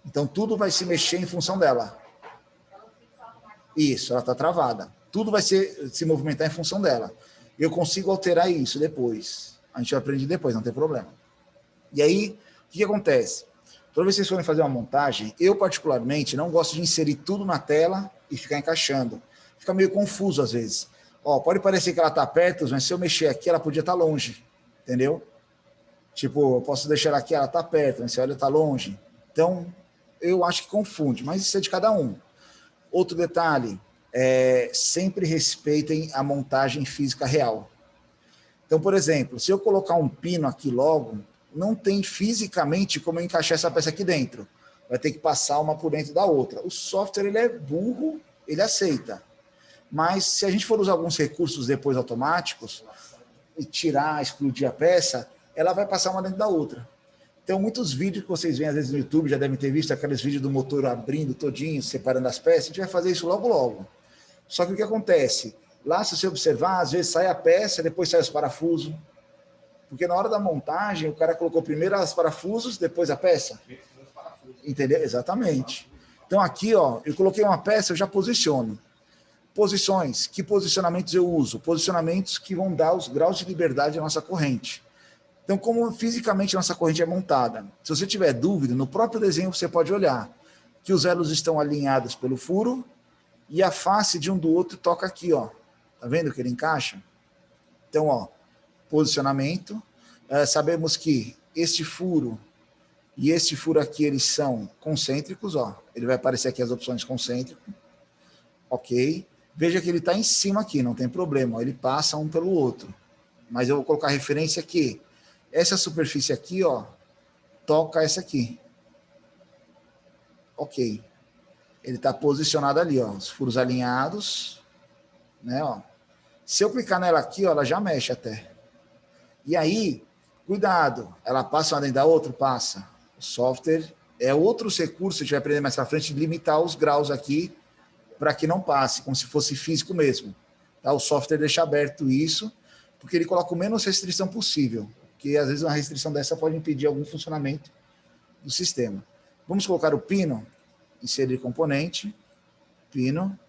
S1: Então, tudo vai se mexer em função dela. Isso, ela está travada. Tudo vai se movimentar em função dela. Eu consigo alterar isso depois. A gente vai aprender depois, não tem problema. E aí, o que acontece? Toda vez que vocês forem fazer uma montagem, eu particularmente não gosto de inserir tudo na tela e ficar encaixando. Fica meio confuso às vezes. Ó, pode parecer que ela está perto, mas se eu mexer aqui, ela podia estar longe. Entendeu? Tipo, eu posso deixar ela aqui, ela está perto, mas se olha, está longe. Então, eu acho que confunde, mas isso é de cada um. Outro detalhe, sempre respeitem a montagem física real. Então, por exemplo, se eu colocar um pino aqui logo, não tem fisicamente como eu encaixar essa peça aqui dentro. Vai ter que passar uma por dentro da outra. O software, ele é burro, ele aceita. Mas se a gente for usar alguns recursos depois automáticos, e tirar, explodir a peça, ela vai passar uma dentro da outra. Então, muitos vídeos que vocês veem, às vezes, no YouTube, já devem ter visto aqueles vídeos do motor abrindo todinho, separando as peças, a gente vai fazer isso logo, logo. Só que o que acontece? Lá, se você observar, às vezes sai a peça, depois sai os parafusos. Porque na hora da montagem, o cara colocou primeiro os parafusos, depois a peça. Entendeu? Exatamente. Então, aqui, ó, eu coloquei uma peça, eu já posiciono. Posições. Que posicionamentos eu uso? Posicionamentos que vão dar os graus de liberdade à nossa corrente. Então, como fisicamente a nossa corrente é montada? Se você tiver dúvida, no próprio desenho você pode olhar que os elos estão alinhados pelo furo e a face de um do outro toca aqui, ó. Tá vendo que ele encaixa? Então, ó, posicionamento. Sabemos que este furo e este furo aqui, eles são concêntricos, ó. Ele vai aparecer aqui as opções concêntrico. Ok. Veja que ele está em cima aqui, não tem problema. Ó, ele passa um pelo outro. Mas eu vou colocar referência aqui. Essa superfície aqui, ó, toca essa aqui. Ok. Ele está posicionado ali, ó, os furos alinhados, né, ó. Se eu clicar nela aqui, ó, ela já mexe até. E aí, cuidado, ela passa uma dentro da outra? Passa. O software é outros recursos, a gente vai aprender mais para frente, de limitar os graus aqui para que não passe, como se fosse físico mesmo. Tá? O software deixa aberto isso, porque ele coloca o menos restrição possível. Porque às vezes uma restrição dessa pode impedir algum funcionamento do sistema. Vamos colocar o pino, inserir componente, pino,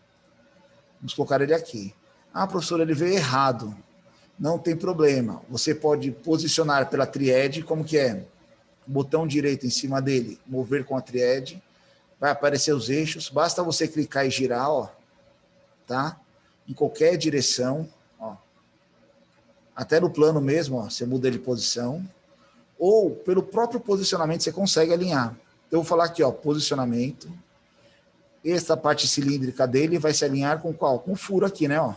S1: vamos colocar ele aqui. Ah, professor, ele veio errado. Não tem problema. Você pode posicionar pela triade, como que é? botão direito em cima dele, mover com a triad, vai aparecer os eixos, basta você clicar e girar, ó, tá? Em qualquer direção, ó. Até no plano mesmo, ó, você muda de posição, ou pelo próprio posicionamento você consegue alinhar. Então, eu vou falar aqui, ó, posicionamento. Esta parte cilíndrica dele vai se alinhar com qual? Com o furo aqui, né, ó.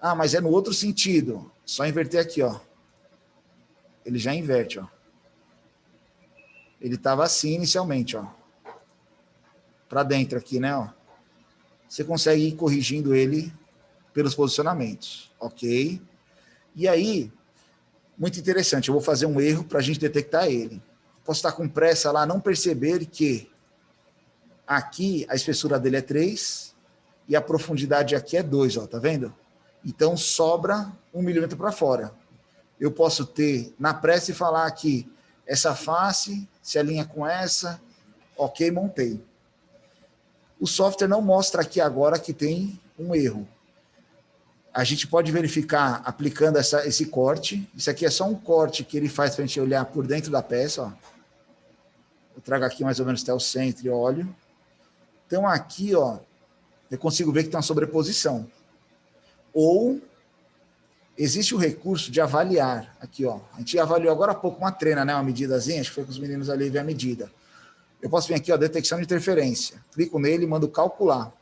S1: Ah, mas é no outro sentido. Só inverter aqui, ó. Ele já inverte, ó. Ele estava assim inicialmente, ó. Para dentro aqui, né, ó. Você consegue ir corrigindo ele pelos posicionamentos, ok? E aí, muito interessante, eu vou fazer um erro para a gente detectar ele. Posso estar com pressa lá, não perceber que aqui a espessura dele é 3 e a profundidade aqui é 2, ó, tá vendo? Então sobra 1 milímetro para fora. Eu posso ter na pressa e falar aqui, essa face se alinha com essa, ok, montei. O software não mostra aqui agora que tem um erro. A gente pode verificar aplicando esse corte. Isso aqui é só um corte que ele faz para a gente olhar por dentro da peça, ó. Eu trago aqui mais ou menos até o centro e olho. Então aqui, ó, eu consigo ver que tem uma sobreposição. Ou existe o recurso de avaliar. Aqui, ó, a gente avaliou agora há pouco uma trena, né, uma medidazinha, acho que foi com os meninos ali ver a medida. Eu posso vir aqui, ó, detecção de interferência. Clico nele e mando calcular.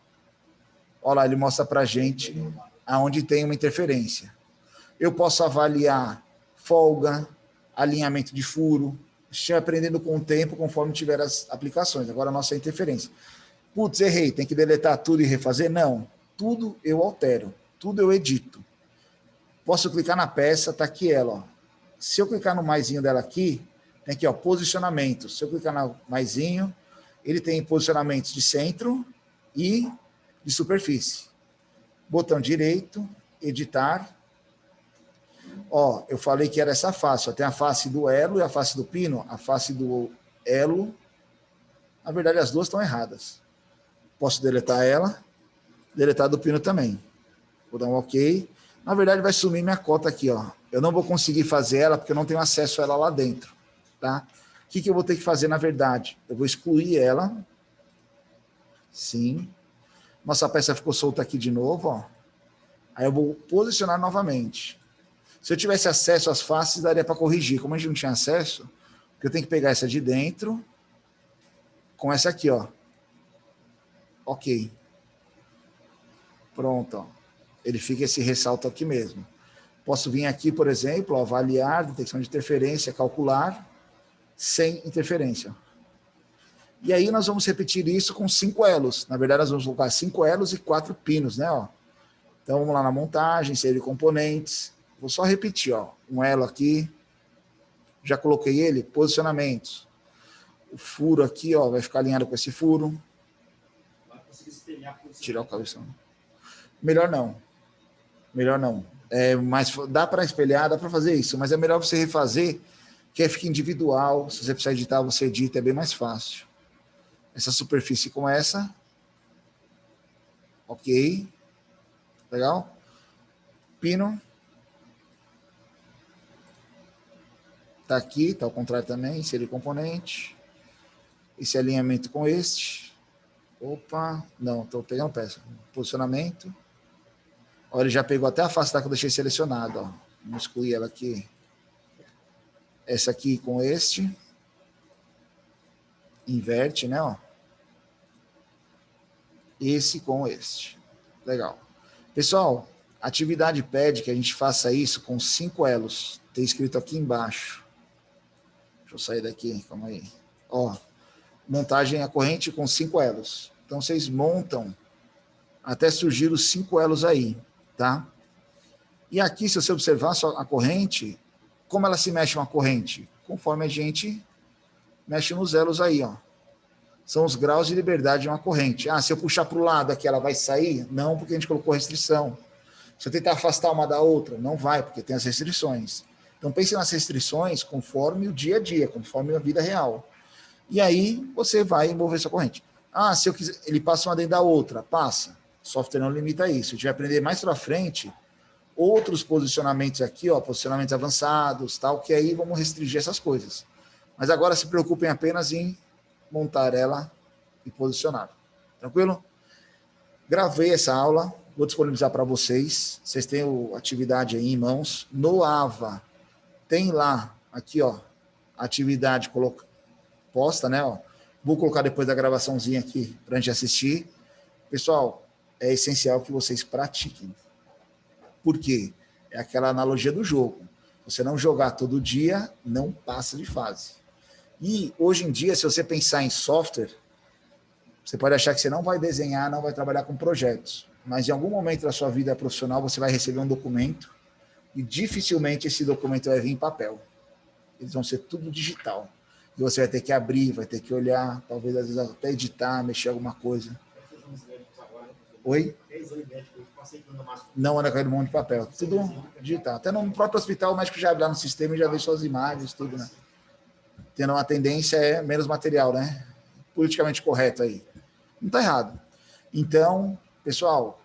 S1: Olha lá, ele mostra para a gente aonde tem uma interferência. Eu posso avaliar folga, alinhamento de furo. Estou aprendendo com o tempo, conforme tiver as aplicações. Agora a nossa interferência. Putz, errei, tem que deletar tudo e refazer? Não, tudo eu altero, tudo eu edito. Posso clicar na peça, tá aqui ela, ó. Se eu clicar no maisinho dela aqui, tem aqui, ó, posicionamento. Se eu clicar no maisinho, ele tem posicionamentos de centro e de superfície. Botão direito, editar. Ó, eu falei que era essa face, ó, tem a face do elo e a face do pino. A face do elo, na verdade as duas estão erradas. Posso deletar ela, deletar do pino também. Vou dar um ok. Na verdade vai sumir minha cota aqui, ó. Eu não vou conseguir fazer ela porque eu não tenho acesso a ela lá dentro, tá? O que eu vou ter que fazer na verdade? Eu vou excluir ela. Sim. Nossa peça ficou solta aqui de novo, ó. Aí eu vou posicionar novamente. Se eu tivesse acesso às faces, daria para corrigir. Como a gente não tinha acesso, eu tenho que pegar essa de dentro com essa aqui, ó. Ok. Pronto, ó. Ele fica esse ressalto aqui mesmo. Posso vir aqui, por exemplo, ó, avaliar, detecção de interferência, calcular, sem interferência. E aí nós vamos repetir isso com 5 elos. Na verdade, nós vamos colocar 5 elos e 4 pinos, né? Ó. Então, vamos lá na montagem, série de componentes. Vou só repetir, ó. Um elo aqui. Já coloquei ele, posicionamentos. O furo aqui, ó, vai ficar alinhado com esse furo. Tirar o cabeção. Melhor não. Melhor não. Mas dá para espelhar, dá para fazer isso, mas é melhor você refazer, que aí fica individual. Se você precisar editar, você edita, é bem mais fácil. Essa superfície com essa. Ok. Legal? Pino. Tá aqui, tá ao contrário também, inserir componente. Esse alinhamento com este. Opa, não, tô pegando peça. Posicionamento. Olha, ele já pegou até a face que eu deixei selecionada, ó. Vamos excluir ela aqui. Essa aqui com este. Inverte, né, ó. Esse com este. Legal. Pessoal, a atividade pede que a gente faça isso com 5 elos. Tem escrito aqui embaixo. Deixa eu sair daqui, calma aí. Ó, montagem a corrente com 5 elos. Então, vocês montam até surgir os 5 elos aí, tá? E aqui, se você observar só a corrente, como ela se mexe uma corrente? Conforme a gente mexe nos elos aí, ó. São os graus de liberdade de uma corrente. Ah, se eu puxar para o lado aqui, ela vai sair? Não, porque a gente colocou restrição. Se eu tentar afastar uma da outra, não vai, porque tem as restrições. Então, pense nas restrições conforme o dia a dia, conforme a vida real. E aí, você vai envolver sua corrente. Ah, se eu quiser, ele passa uma dentro da outra, passa. O software não limita isso. A gente vai aprender mais para frente outros posicionamentos aqui, ó, posicionamentos avançados, tal, que aí vamos restringir essas coisas. Mas agora se preocupem apenas em montar ela e posicionar. Tranquilo? Gravei essa aula, vou disponibilizar para vocês. Vocês têm a atividade aí em mãos. No AVA, tem lá, aqui, ó, atividade posta, né? Ó. Vou colocar depois da gravaçãozinha aqui para a gente assistir. Pessoal, é essencial que vocês pratiquem. Por quê? É aquela analogia do jogo. Você não jogar todo dia, não passa de fase. E hoje em dia, se você pensar em software, você pode achar que você não vai desenhar, não vai trabalhar com projetos. Mas em algum momento da sua vida profissional, você vai receber um documento e dificilmente esse documento vai vir em papel. Eles vão ser tudo digital. E você vai ter que abrir, vai ter que olhar, talvez às vezes até editar, mexer alguma coisa. Oi? Não anda caindo um monte de papel. Tudo digital. Até no próprio hospital, o médico já abre lá no sistema e já vê suas imagens, tudo, né? Tendo uma tendência é menos material, né? Politicamente correto aí. Não está errado. Então, pessoal,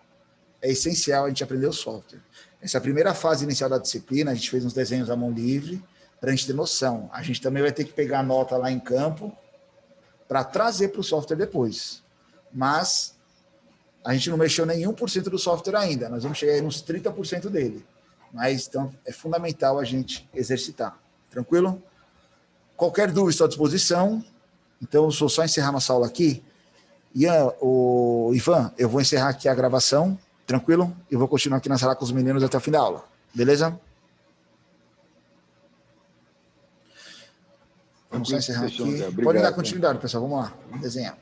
S1: é essencial a gente aprender o software. Essa é a primeira fase inicial da disciplina, a gente fez uns desenhos à mão livre, para a gente ter noção. A gente também vai ter que pegar a nota lá em campo para trazer para o software depois. Mas a gente não mexeu nenhum por cento do software ainda. Nós vamos chegar aí nos 30% dele. Mas então é fundamental a gente exercitar. Tranquilo? Qualquer dúvida, estou à disposição. Então, eu vou só encerrar nossa aula aqui. Ivan, eu vou encerrar aqui a gravação, tranquilo? E vou continuar aqui na sala com os meninos até o fim da aula. Beleza? Vamos só encerrar aqui. Podem dar continuidade, pessoal. Vamos lá. Vamos desenhar.